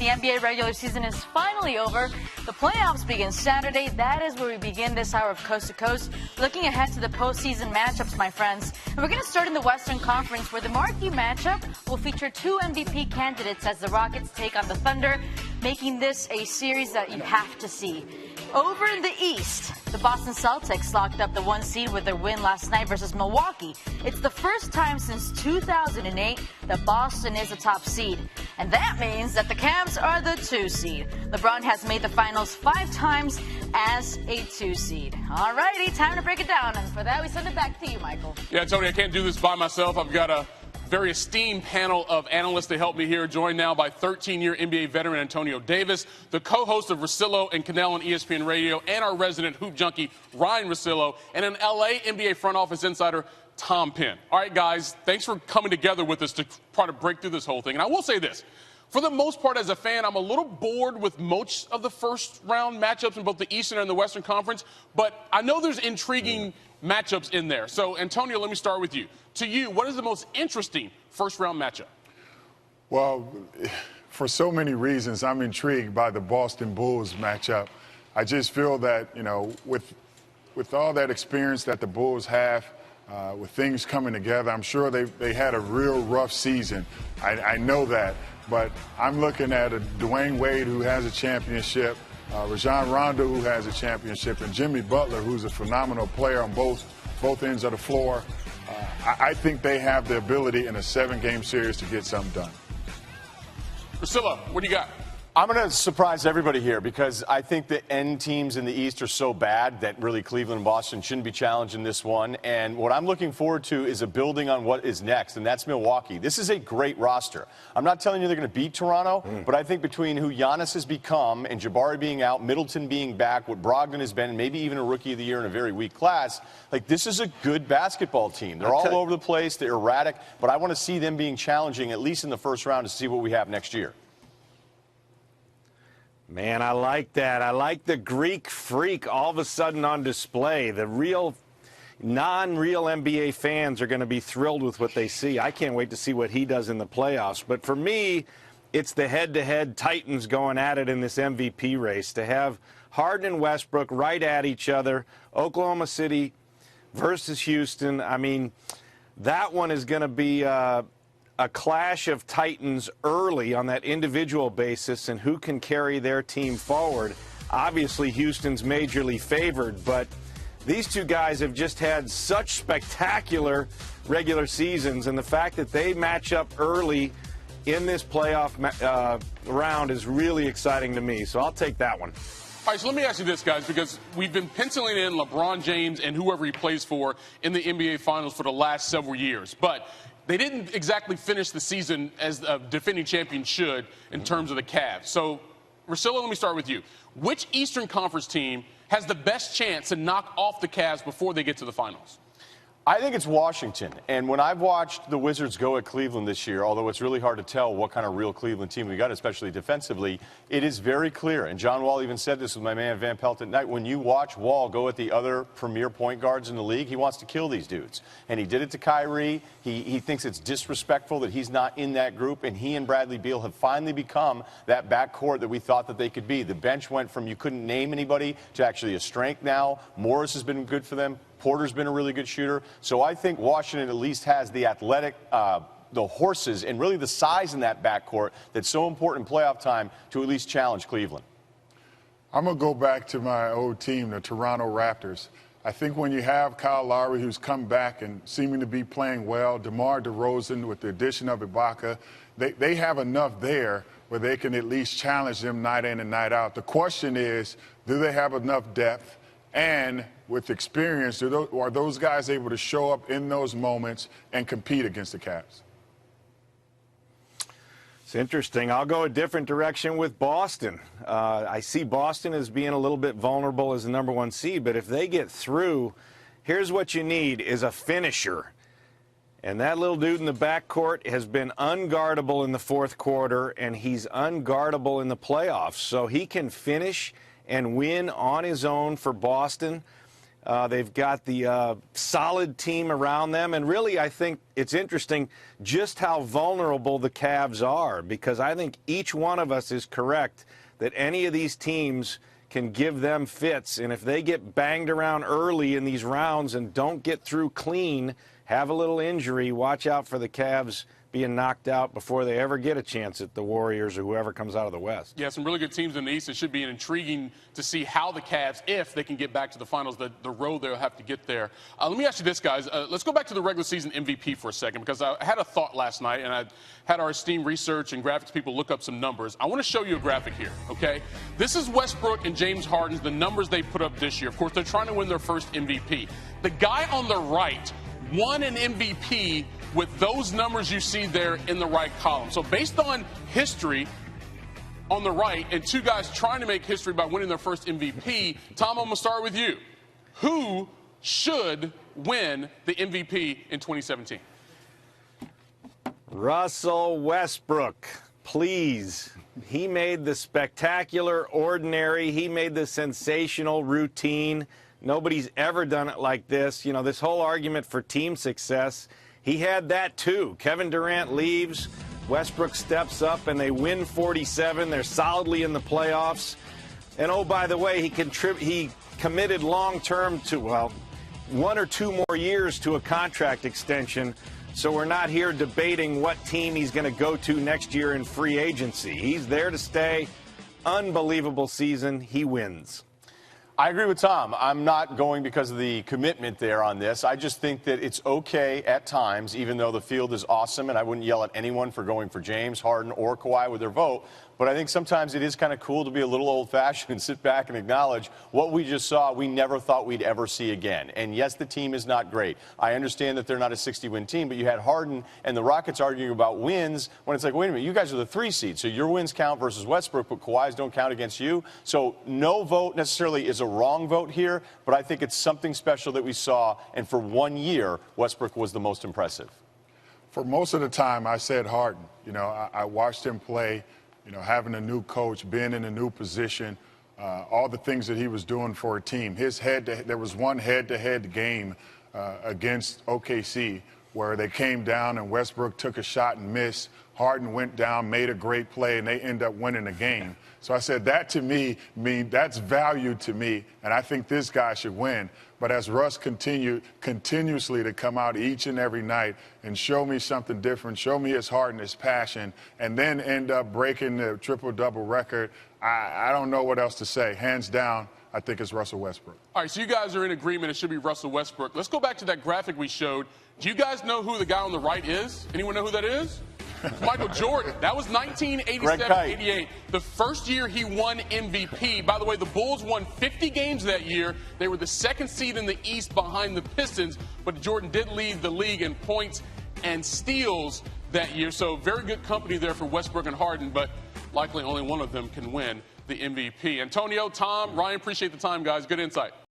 the NBA regular season is finally over. The playoffs begin Saturday. That is where we begin this hour of Coast to Coast. Looking ahead to the postseason matchups, my friends. And we're going to start in the Western Conference, where the marquee matchup will feature two MVP candidates as the Rockets take on the Thunder, making this a series that you have to see. Over in the East, the Boston Celtics locked up the 1 seed with their win last night versus Milwaukee. It's the first time since 2008 that Boston is a top seed. And that means that the Cavs are the 2 seed. LeBron has made the finals 5 times as a 2 seed. All righty, time to break it down. And for that, we send it back to you, Michael. Yeah, Tony, I can't do this by myself. I've got a very esteemed panel of analysts to help me here, joined now by 13-year NBA veteran Antonio Davis, the co-host of Russillo and Cannell on ESPN Radio, and our resident hoop junkie, Ryan Russillo, and an LA NBA front office insider, Tom Penn. All right, guys, thanks for coming together with us to try to break through this whole thing. And I will say this. For the most part, as a fan, I'm a little bored with most of the first-round matchups in both the Eastern and the Western Conference, but I know there's intriguing matchups in there. So, Antonio, let me start with you. To you, what is the most interesting first-round matchup? Well, for so many reasons, I'm intrigued by the Boston Bulls matchup. I just feel that, you know, with all that experience that the Bulls have, with things coming together, I'm sure they had a real rough season. I know that. But I'm looking at a Dwayne Wade who has a championship, Rajon Rondo who has a championship, and Jimmy Butler who's a phenomenal player on both ends of the floor. I think they have the ability in a 7-game series to get something done. Priscilla, what do you got? I'm going to surprise everybody here because I think the end teams in the East are so bad that really Cleveland and Boston shouldn't be challenged in this one. And what I'm looking forward to is a building on what is next, and that's Milwaukee. This is a great roster. I'm not telling you they're going to beat Toronto, but I think between who Giannis has become and Jabari being out, Middleton being back, what Brogdon has been, and maybe even a Rookie of the Year in a very weak class, like this is a good basketball team. They're all over the place. They're erratic, but I want to see them being challenging at least in the first round to see what we have next year. Man, I like that. I like the Greek freak all of a sudden on display. The real, non-real NBA fans are going to be thrilled with what they see. I can't wait to see what he does in the playoffs. But for me, it's the head-to-head Titans going at it in this MVP race. To have Harden and Westbrook right at each other, Oklahoma City versus Houston, I mean, that one is going to be a clash of titans early on that individual basis and who can carry their team forward. Obviously, Houston's majorly favored, but these two guys have just had such spectacular regular seasons, and the fact that they match up early in this playoff round is really exciting to me, so I'll take that one. All right, so let me ask you this, guys, because we've been penciling in LeBron James and whoever he plays for in the NBA Finals for the last several years, but they didn't exactly finish the season as a defending champion should in terms of the Cavs. So, Russillo, let me start with you. Which Eastern Conference team has the best chance to knock off the Cavs before they get to the finals? I think it's Washington. And when I've watched the Wizards go at Cleveland this year, although it's really hard to tell what kind of real Cleveland team we got, especially defensively, it is very clear. And John Wall even said this with my man Van Pelt at night. When you watch Wall go at the other premier point guards in the league, he wants to kill these dudes. And he did it to Kyrie. He thinks it's disrespectful that he's not in that group. And he and Bradley Beal have finally become that backcourt that we thought that they could be. The bench went from you couldn't name anybody to actually a strength now. Morris has been good for them. Porter's been a really good shooter. So I think Washington at least has the athletic, the horses, and really the size in that backcourt that's so important in playoff time to at least challenge Cleveland. I'm going to go back to my old team, the Toronto Raptors. I think when you have Kyle Lowry, who's come back and seeming to be playing well, DeMar DeRozan with the addition of Ibaka, they have enough there where they can at least challenge them night in and night out. The question is, do they have enough depth? And with experience, are those guys able to show up in those moments and compete against the Cavs? It's interesting. I'll go a different direction with Boston. I see Boston as being a little bit vulnerable as the #1 seed, but if they get through, here's what you need is a finisher. And that little dude in the backcourt has been unguardable in the fourth quarter, and he's unguardable in the playoffs. So he can finish and win on his own for Boston. They've got the solid team around them. And really, I think it's interesting just how vulnerable the Cavs are, because I think each one of us is correct that any of these teams can give them fits. And if they get banged around early in these rounds and don't get through clean, have a little injury, watch out for the Cavs being knocked out before they ever get a chance at the Warriors or whoever comes out of the West. Yeah, some really good teams in the East. It should be intriguing to see how the Cavs, if they can get back to the finals, the road they'll have to get there. Let me ask you this, guys. Let's go back to the regular season MVP for a second, because I had a thought last night, and I had our esteemed research and graphics people look up some numbers. I want to show you a graphic here, okay? This is Westbrook and James Harden's, the numbers they put up this year. Of course, they're trying to win their first MVP. The guy on the right won an MVP with those numbers you see there in the right column. So based on history on the right and two guys trying to make history by winning their first MVP, Tom, I'm going to start with you. Who should win the MVP in 2017? Russell Westbrook, please. He made the spectacular ordinary. He made the sensational routine. Nobody's ever done it like this. You know, this whole argument for team success, he had that too. Kevin Durant leaves, Westbrook steps up, and they win 47. They're solidly in the playoffs. And oh, by the way, he committed long-term to, well, 1 or 2 more years to a contract extension. So we're not here debating what team he's going to go to next year in free agency. He's there to stay. Unbelievable season. He wins. I agree with Tom. I'm not going because of the commitment there on this. I just think that it's okay at times, even though the field is awesome, and I wouldn't yell at anyone for going for James, Harden, or Kawhi with their vote. But I think sometimes it is kind of cool to be a little old-fashioned and sit back and acknowledge what we just saw we never thought we'd ever see again. And yes, the team is not great. I understand that they're not a 60-win team, but you had Harden and the Rockets arguing about wins when it's like, wait a minute, you guys are the 3 seed, so your wins count versus Westbrook, but Kawhi's don't count against you. So no vote necessarily is a wrong vote here, but I think it's something special that we saw, and for 1 year, Westbrook was the most impressive. For most of the time, I said Harden. You know, I watched him play. You know, having a new coach, being in a new position, all the things that he was doing for a team. There was one head-to-head game against OKC where they came down and Westbrook took a shot and missed. Harden went down, made a great play, and they end up winning the game. So I said that to me, that's value to me, and I think this guy should win. But as Russ continuously to come out each and every night and show me something different, show me his heart and his passion, and then end up breaking the triple-double record, I don't know what else to say. Hands down, I think it's Russell Westbrook. All right, so you guys are in agreement it should be Russell Westbrook. Let's go back to that graphic we showed. Do you guys know who the guy on the right is? Anyone know who that is? Michael Jordan. That was 1987-88, the first year he won MVP. By the way, the Bulls won 50 games that year. They were the 2nd seed in the East behind the Pistons, but Jordan did lead the league in points and steals that year. So very good company there for Westbrook and Harden, but likely only one of them can win the MVP. Antonio, Tom, Ryan, appreciate the time, guys. Good insight.